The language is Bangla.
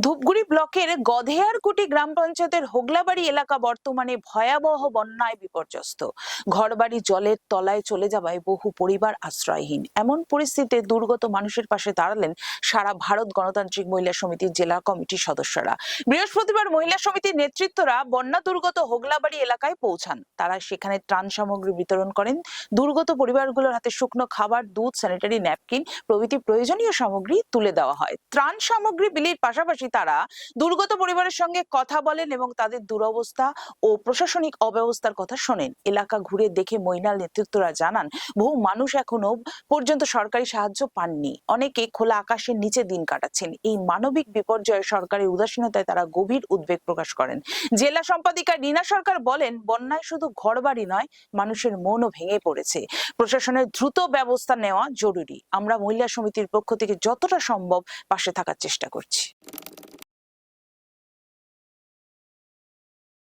ধূপগুড়ি ব্লকের গধেয়ারকুটি গ্রাম পঞ্চায়েতের হোগলাবাড়ি এলাকা বর্তমানে ভয়াবহ বন্যায় বিপর্যস্ত। ঘরবাড়ি জলের তলায় চলে যাওয়ায় বহু পরিবার আশ্রয়হীন। এমন পরিস্থিতিতে দুর্গত মানুষের পাশে দাঁড়ালেন সারা ভারত গণতান্ত্রিক মহিলা সমিতির জেলা কমিটির সদস্যরা। বৃহস্পতিবার মহিলা সমিতির নেতৃত্বরা বন্যা দুর্গত হোগলাবাড়ি এলাকায় পৌঁছান। তারা সেখানে ত্রাণ সামগ্রী বিতরণ করেন। দুর্গত পরিবারগুলোর হাতে শুকনো খাবার, দুধ, স্যানিটারি ন্যাপকিন প্রভৃতি প্রয়োজনীয় সামগ্রী তুলে দেওয়া হয়। ত্রাণ সামগ্রী বিলির পাশাপাশি তারা দুর্গত পরিবারের সঙ্গে কথা বলেন এবং তাদের দুরবস্থা ও প্রশাসনিক অব্যবস্থার কথা শোনেন। এলাকা ঘুরে দেখে মহিলা নেতৃত্বরা জানান, বহু মানুষ এখনো পর্যন্ত সরকারি সাহায্য পাননি। অনেকে খোলা আকাশের নিচে দিন কাটাচ্ছেন। এই মানবিক বিপর্যয়ে সরকারের উদাসীনতায় তারা গভীর উদ্বেগ প্রকাশ করেন। জেলা সম্পাদিকা রীনা সরকার বলেন, বন্যায় শুধু ঘরবাড়ি নয়, মানুষের মনও ভেঙে পড়েছে। প্রশাসনের দ্রুত ব্যবস্থা নেওয়া জরুরি। আমরা মহিলা সমিতির পক্ষ থেকে যতটা সম্ভব পাশে থাকার চেষ্টা করছি।